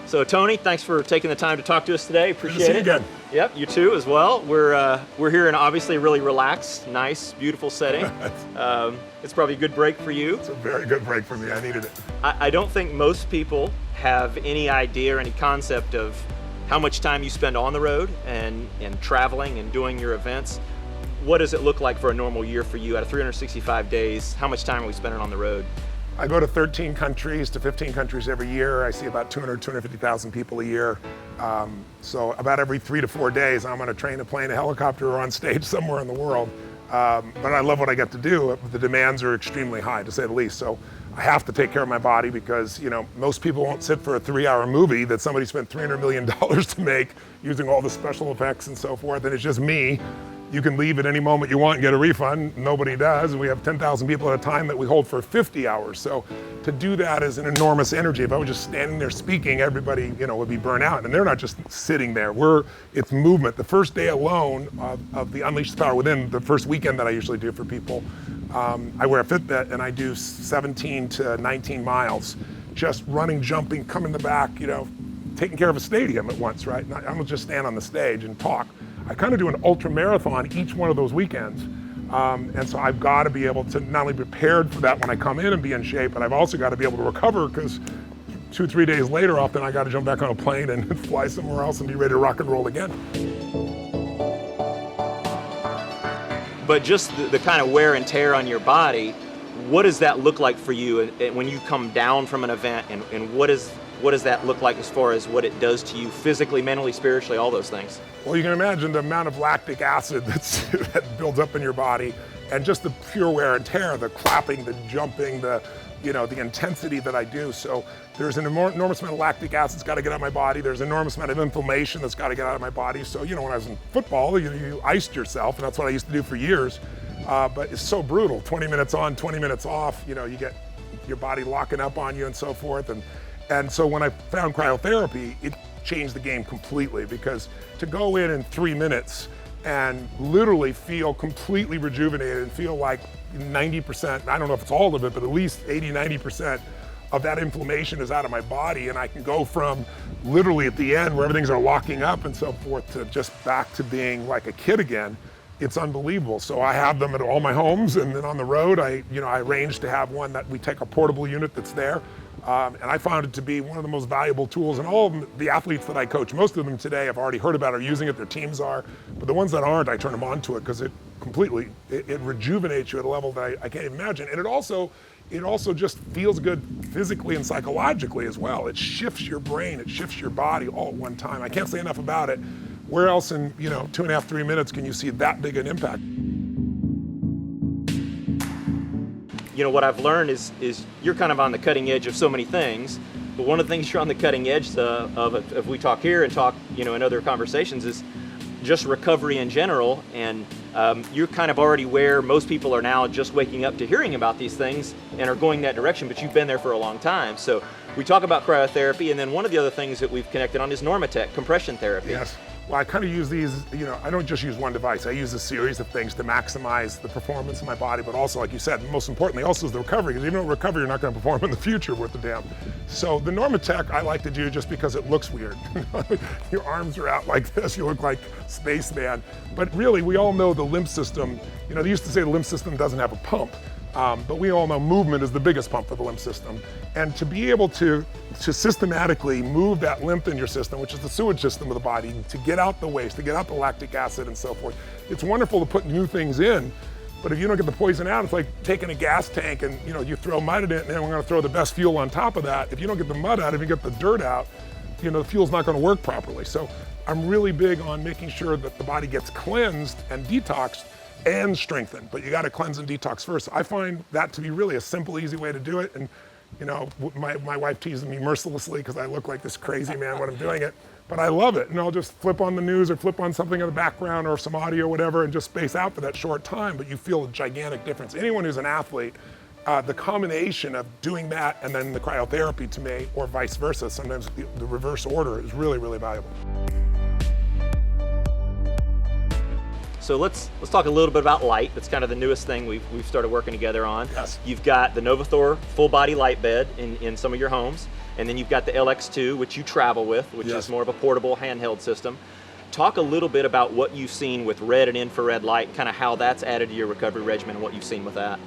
So Tony, thanks for taking the time to talk to us today. Appreciate Good to see it. you again. Yep, you too as well. We're here in obviously a really relaxed, nice, beautiful setting. It's probably a good break for you. It's a very good break for me. I needed it. I don't think most people have any idea or any concept of how much time you spend on the road and traveling and doing your events. What does it look like for a normal year for you? Out of 365 days, how much time are we spending on the road? I go to 13 countries to 15 countries every year. I see about 250,000 people a year. So about every 3 to 4 days, I'm on a train, a plane, a helicopter, or on stage somewhere in the world. But I love what I get to do. The demands are extremely high, to say the least. So I have to take care of my body because, you know, most people won't sit for a 3-hour movie that somebody spent $300 million to make using all the special effects and so forth. And it's just me. You can leave at any moment you want and get a refund. Nobody does. And we have 10,000 people at a time that we hold for 50 hours. So to do that is an enormous energy. If I was just standing there speaking, everybody, you know, would be burnt out. And they're not just sitting there. It's movement. The first day alone of the Unleash the Power Within, the first weekend that I usually do for people, I wear a Fitbit and I do 17 to 19 miles, just running, jumping, coming the back, you know, taking care of a stadium at once, right? I don't just stand on the stage and talk. I kind of do an ultra marathon each one of those weekends. And so I've got to be able to not only be prepared for that when I come in and be in shape, but I've also got to be able to recover because 2-3 days later, often I got to jump back on a plane and fly somewhere else and be ready to rock and roll again. But just the kind of wear and tear on your body, what does that look like for you when you come down from an event, and what does that look like as far as what it does to you physically, mentally, spiritually, all those things? Well, you can imagine the amount of lactic acid that builds up in your body, and just the pure wear and tear, the clapping, the jumping, the intensity that I do. So there's an enormous amount of lactic acid that's got to get out of my body. There's an enormous amount of inflammation that's got to get out of my body. So, you know, when I was in football, you iced yourself, and that's what I used to do for years. But it's so brutal, 20 minutes on, 20 minutes off. You know, you get your body locking up on you and so forth. And so when I found cryotherapy, it changed the game completely, because to go in 3 minutes and literally feel completely rejuvenated and feel like 90%, I don't know if it's all of it, but at least 80-90% of that inflammation is out of my body, and I can go from literally at the end where everything's all locking up and so forth to just back to being like a kid again. It's unbelievable. So I have them at all my homes, and then on the road, I arranged to have one that we take a portable unit that's there. And I found it to be one of the most valuable tools. And all of the athletes that I coach, most of them today have already heard about it or using it, their teams are. But the ones that aren't, I turn them on to it because it rejuvenates you at a level that I can't even imagine. And it also just feels good physically and psychologically as well. It shifts your brain, it shifts your body all at one time. I can't say enough about it. Where else in 2.5, 3 minutes can you see that big an impact? You know, what I've learned is you're kind of on the cutting edge of so many things, but one of the things you're on the cutting edge of if we talk here and talk, in other conversations, is just recovery in general. And you're kind of already where most people are now, just waking up to hearing about these things and are going that direction, but you've been there for a long time. So we talk about cryotherapy, and then one of the other things that we've connected on is Normatec, compression therapy. Yes. Well, I kind of use these, I don't just use one device. I use a series of things to maximize the performance of my body, but also, like you said, most importantly, also is the recovery, because if you don't recover, you're not going to perform in the future worth the damn. So the Normatec I like to do just because it looks weird. Your arms are out like this, you look like Spaceman. But really, we all know the lymph system, they used to say the lymph system doesn't have a pump. But we all know movement is the biggest pump for the lymph system. And to be able to systematically move that lymph in your system, which is the sewage system of the body, to get out the waste, to get out the lactic acid and so forth, it's wonderful to put new things in. But if you don't get the poison out, it's like taking a gas tank and you throw mud in it, and then we're going to throw the best fuel on top of that. If you don't get the mud out, if you get the dirt out, the fuel's not going to work properly. So I'm really big on making sure that the body gets cleansed and detoxed and strengthened, but you got to cleanse and detox first. I find that to be really a simple, easy way to do it. And my wife teases me mercilessly because I look like this crazy man when I'm doing it, but I love it. And I'll just flip on the news or flip on something in the background or some audio or whatever and just space out for that short time, but you feel a gigantic difference. Anyone who's an athlete, the combination of doing that and then the cryotherapy to me, or vice versa, sometimes the reverse order, is really, really valuable. So let's talk a little bit about light. That's kind of the newest thing we've started working together on. Yes. You've got the NovaThor full body light bed in some of your homes. and then you've got the LX2, which you travel with, which Yes. is more of a portable handheld system. Talk a little bit about what you've seen with red and infrared light, kind of how that's added to your recovery regimen and what you've seen with that.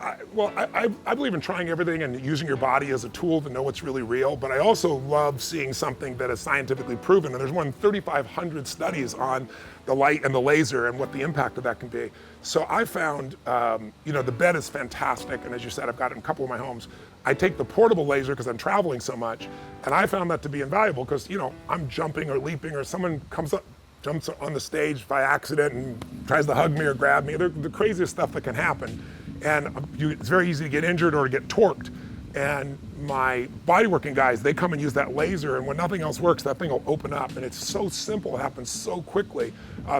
I believe in trying everything and using your body as a tool to know what's really real, but I also love seeing something that is scientifically proven. And there's more than 3,500 studies on the light and the laser and what the impact of that can be. So I found, the bed is fantastic. And as you said, I've got it in a couple of my homes. I take the portable laser because I'm traveling so much. And I found that to be invaluable because, I'm jumping or leaping or someone comes up, jumps on the stage by accident and tries to hug me or grab me. They're the craziest stuff that can happen. And it's very easy to get injured or to get torqued. And my bodyworking guys, they come and use that laser, and when nothing else works, that thing will open up. And it's so simple, it happens so quickly.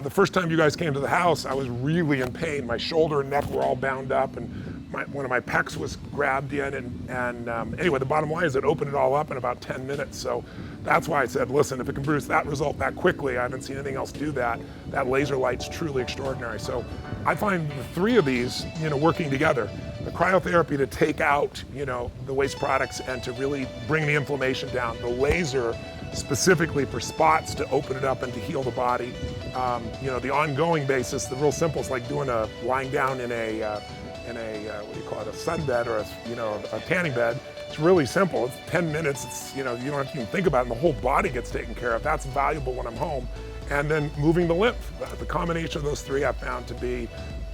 The first time you guys came to the house, I was really in pain. My shoulder and neck were all bound up, and one of my pecs was grabbed in. Anyway, the bottom line is it opened it all up in about 10 minutes. So that's why I said, listen, if it can produce that result that quickly, I haven't seen anything else do that. That laser light's truly extraordinary. So I find the three of these, working together. The cryotherapy to take out, the waste products and to really bring the inflammation down. The laser specifically for spots to open it up and to heal the body. The ongoing basis, the real simple is like lying down in a what do you call it, a sunbed or a tanning bed. It's really simple. It's 10 minutes. It's, you don't have to even think about it, and the whole body gets taken care of. That's valuable when I'm home. And then moving the lymph. The combination of those three I've found to be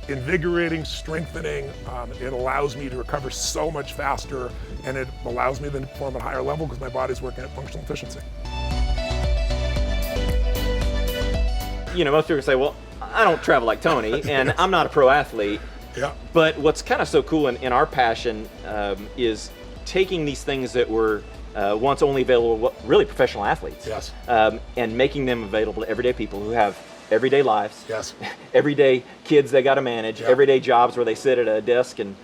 invigorating, strengthening. It allows me to recover so much faster, and it allows me to perform at a higher level because my body's working at functional efficiency. Most people say, well, I don't travel like Tony, and I'm not a pro athlete. Yeah. But what's kind of so cool in our passion is taking these things that were once only available to really professional athletes, Yes. And making them available to everyday people who have everyday lives, Yes. everyday kids they got to manage, Yeah. everyday jobs where they sit at a desk and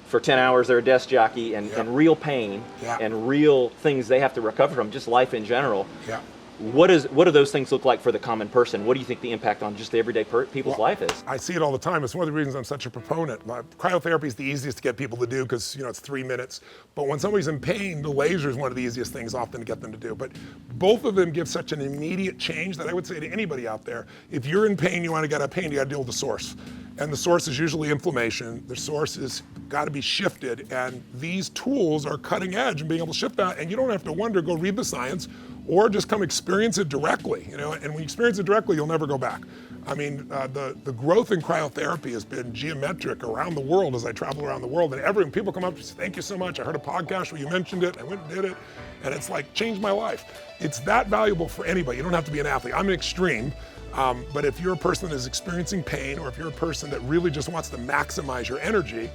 for 10 hours they're a desk jockey, and real pain, Yeah. and real things they have to recover from, just life in general. Yeah. What do those things look like for the common person? What do you think the impact on just the everyday people's life is? I see it all the time. It's one of the reasons I'm such a proponent. Cryotherapy is the easiest to get people to do because it's 3 minutes. But when somebody's in pain, the laser is one of the easiest things often to get them to do. But both of them give such an immediate change that I would say to anybody out there, if you're in pain, you want to get out of pain, you got to deal with the source. And the source is usually inflammation. The source has got to be shifted. And these tools are cutting edge and being able to shift that. And you don't have to wonder, go read the science, or just come experience it directly. And when you experience it directly, you'll never go back. I mean, the growth in cryotherapy has been geometric around the world as I travel around the world. And people come up and say, thank you so much. I heard a podcast where you mentioned it. I went and did it. And it's like changed my life. It's that valuable for anybody. You don't have to be an athlete. I'm an extreme. But if you're a person that is experiencing pain, or if you're a person that really just wants to maximize your energy,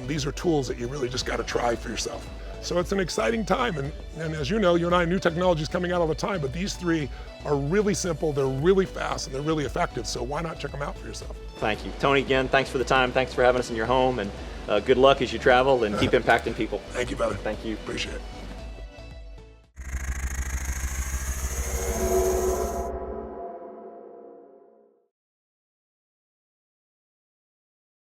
these are tools that you really just got to try for yourself. So it's an exciting time, and as you know, you and I, new technology is coming out all the time, but these three are really simple, they're really fast, and they're really effective, so why not check them out for yourself? Thank you. Tony, again, thanks for the time. Thanks for having us in your home, and good luck as you travel and keep impacting people. Thank you, brother. Thank you. Appreciate it.